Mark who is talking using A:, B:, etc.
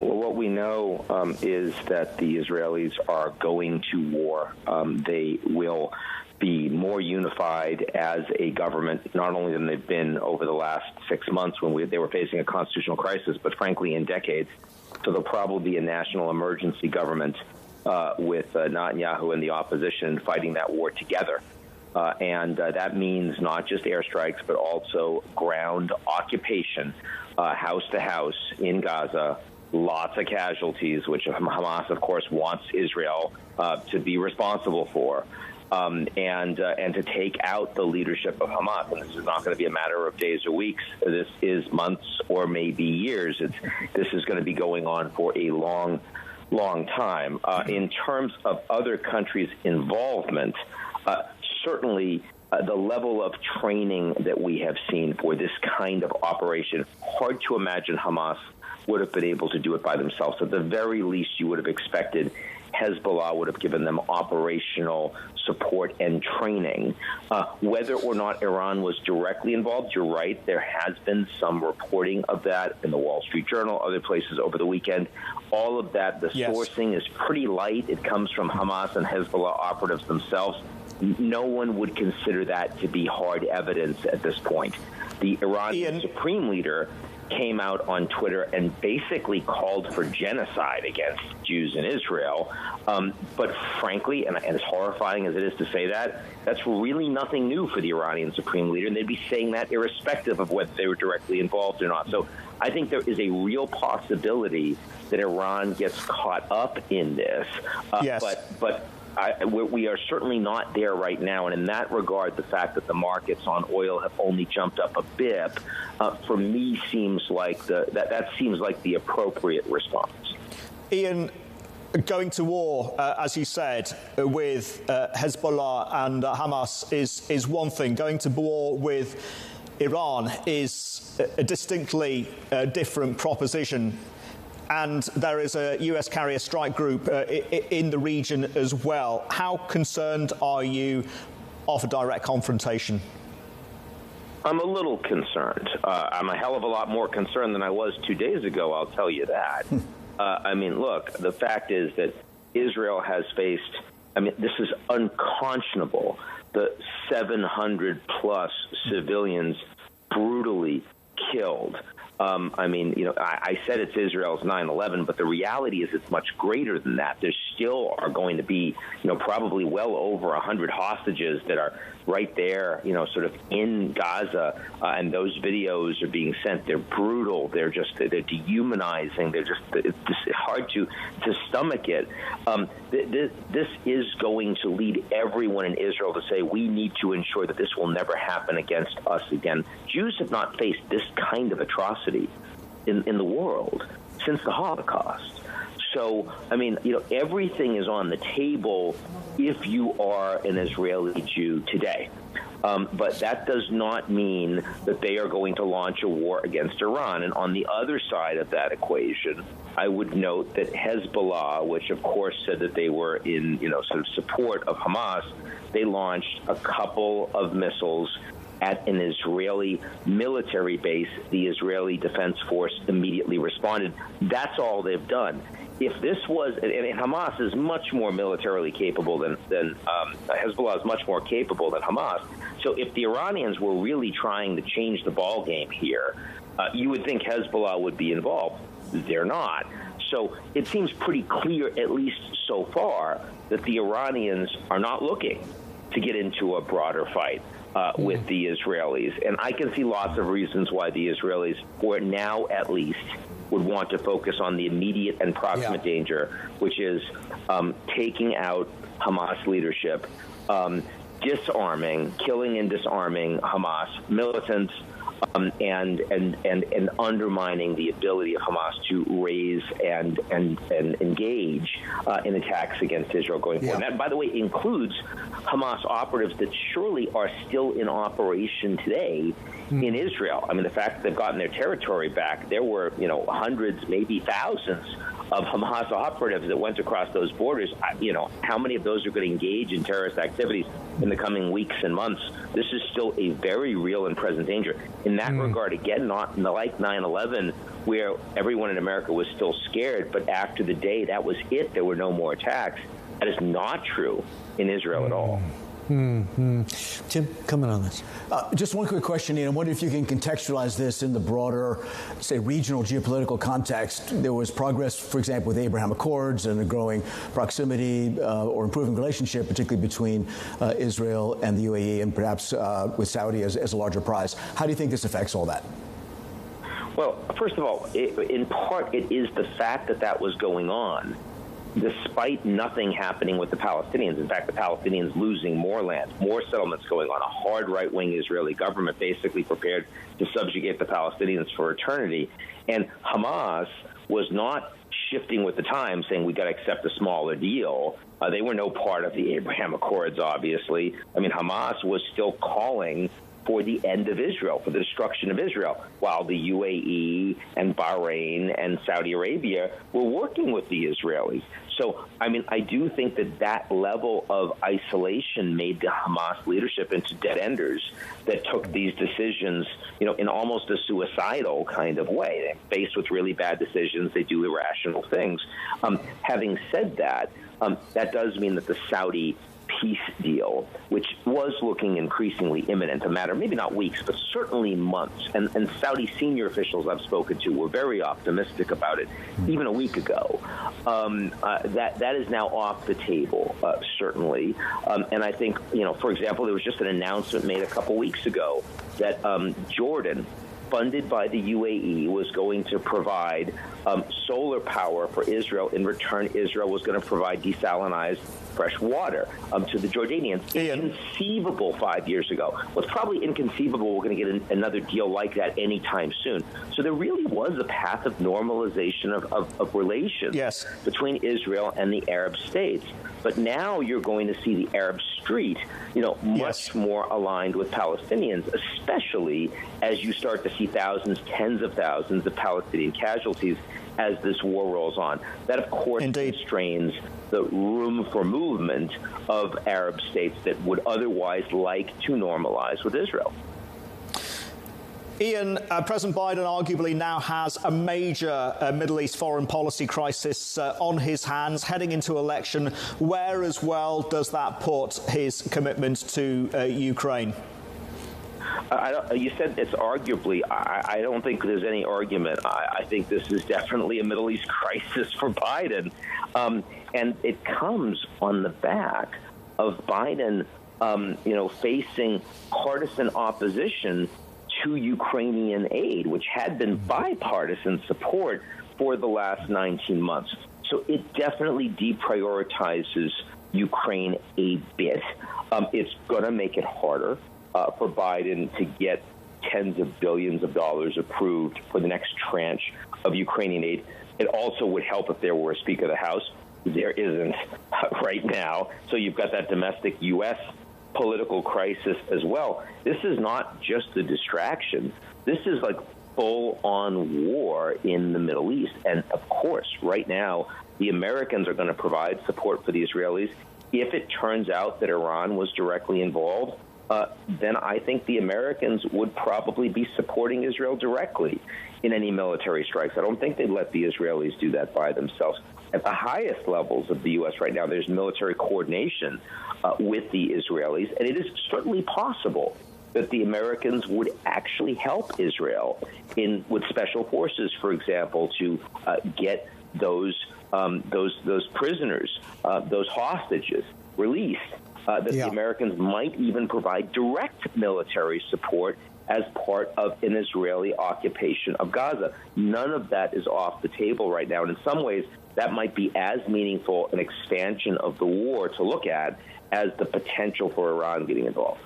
A: Well, what we know is that the Israelis are going to war. They will be more unified as a government, not only than they've been over the last 6 months when they were facing a constitutional crisis, but frankly in decades. So there'll probably be a national emergency government with Netanyahu and the opposition fighting that war together. And that means not just airstrikes, but also ground occupation, house to house in Gaza. Lots of casualties, which Hamas, of course, wants Israel to be responsible for, and to take out the leadership of Hamas. And this is not going to be a matter of days or weeks. This is months or maybe years. This is going to be going on for a long time. In terms of other countries' involvement, certainly the level of training that we have seen for this kind of operation, hard to imagine Hamas would have been able to do it by themselves. At the very least, you would have expected Hezbollah would have given them operational support and training. Whether or not Iran was directly involved, you're right, there has been some reporting of that in the Wall Street Journal, other places over the weekend. All of that, the sourcing is pretty light. It comes from Hamas and Hezbollah operatives themselves. No one would consider that to be hard evidence at this point. The Iranian supreme leader came out on Twitter and basically called for genocide against Jews in Israel. But frankly, and as horrifying as it is to say that, that's really nothing new for the Iranian supreme leader, and they'd be saying that irrespective of whether they were directly involved or not. So I think there is a real possibility that Iran gets caught up in this. But we are certainly not there right now, and in that regard, the fact that the markets on oil have only jumped up a bit, for me, seems like that seems like the appropriate response.
B: Ian, going to war, as you said, with Hezbollah and Hamas is one thing. Going to war with Iran is a distinctly different proposition. And there is a US carrier strike group in the region as well. How concerned are you of a direct confrontation?
A: I'm a little concerned. I'm a hell of a lot more concerned than I was 2 days ago, I'll tell you that. I mean, look, the fact is that Israel has faced, this is unconscionable, the 700-plus civilians brutally killed. I said it's Israel's 9/11, but the reality is it's much greater than that. There still are going to be, probably well over 100 hostages that are right there, sort of in Gaza, and those videos are being sent. They're brutal. They're dehumanizing. It's just hard to stomach it. This is going to lead everyone in Israel to say we need to ensure that this will never happen against us again. Jews have not faced this kind of atrocity in the world since the Holocaust. So, everything is on the table if you are an Israeli Jew today. But that does not mean that they are going to launch a war against Iran. And on the other side of that equation, I would note that Hezbollah, which of course said that they were in, sort of support of Hamas, they launched a couple of missiles at an Israeli military base. The Israeli Defense Force immediately responded. That's all they've done. If this was, and Hamas is much more militarily capable than Hezbollah is much more capable than Hamas. So if the Iranians were really trying to change the ball game here, you would think Hezbollah would be involved. They're not. So it seems pretty clear, at least so far, that the Iranians are not looking to get into a broader fight with the Israelis. And I can see lots of reasons why the Israelis, for now at least, would want to focus on the immediate and proximate danger, which is taking out Hamas leadership, disarming, killing and disarming Hamas militants, and undermining the ability of Hamas to raise and engage in attacks against Israel going forward. And that, by the way, includes Hamas operatives that surely are still in operation today in Israel. The fact that they've gotten their territory back, there were, hundreds, maybe thousands of Hamas operatives that went across those borders. How many of those are going to engage in terrorist activities in the coming weeks and months? This is still a very real and present danger. In that regard, again, not like 9/11, where everyone in America was still scared, but after the day, that was it. There were no more attacks. That is not true in Israel at all.
C: Tim, comment on this.
D: Just one quick question, Ian. I wonder if you can contextualize this in the broader, say, regional geopolitical context. There was progress, for example, with the Abraham Accords and a growing proximity or improving relationship, particularly between Israel and the UAE, and perhaps with Saudi as a larger prize. How do you think this affects all that?
A: Well, first of all, in part, it is the fact that that was going on, despite nothing happening with the Palestinians. In fact, the Palestinians losing more land, more settlements going on, a hard right-wing Israeli government basically prepared to subjugate the Palestinians for eternity. And Hamas was not shifting with the times, saying we got to accept a smaller deal. They were no part of the Abraham Accords, obviously. I mean, Hamas was still calling for the end of Israel, for the destruction of Israel, while the UAE and Bahrain and Saudi Arabia were working with the Israelis. So, I mean, I do think that that level of isolation made the Hamas leadership into dead-enders that took these decisions, you know, in almost a suicidal kind of way. They're faced with really bad decisions. They do irrational things. Having said that, that does mean that the Saudi peace deal, which was looking increasingly imminent, a matter maybe not weeks, but certainly months. And Saudi senior officials I've spoken to were very optimistic about it even a week ago. That is now off the table, certainly. And I think, you know, for example, there was just an announcement made a couple weeks ago that Jordan, funded by the UAE, was going to provide solar power for Israel. In return, Israel was going to provide desalinized fresh water to the Jordanians. Inconceivable 5 years ago. Well, it's probably inconceivable we're going to get another deal like that anytime soon. So there really was a path of normalization of relations between Israel and the Arab states. But now you're going to see the Arab street, you know, much more aligned with Palestinians, especially as you start to see thousands, tens of thousands of Palestinian casualties as this war rolls on. That, of course, constrains the room for movement of Arab states that would otherwise like to normalize with Israel.
B: Ian, President Biden arguably now has a major Middle East foreign policy crisis on his hands heading into election. Where as well does that put his commitment to Ukraine?
A: You said it's arguably. I don't think there's any argument. I think this is definitely a Middle East crisis for Biden. And it comes on the back of Biden, you know, facing partisan opposition to Ukrainian aid, which had been bipartisan support for the last 19 months. So it definitely deprioritizes Ukraine a bit. It's going to make it harder for Biden to get tens of billions of dollars approved for the next tranche of Ukrainian aid. It also would help if there were a Speaker of the House. There isn't right now. So you've got that domestic U.S. political crisis as well. This is not just a distraction. This is like full-on war in the Middle East. And, of course, right now, the Americans are going to provide support for the Israelis. If it turns out that Iran was directly involved, then I think the Americans would probably be supporting Israel directly in any military strikes. I don't think they'd let the Israelis do that by themselves. At the highest levels of the U.S. right now, there's military coordination with the Israelis, and it is certainly possible that the Americans would actually help Israel with special forces, for example, to get those prisoners, those hostages released. The Americans might even provide direct military support as part of an Israeli occupation of Gaza. None of that is off the table right now. And in some ways, that might be as meaningful an expansion of the war to look at as the potential for Iran getting involved.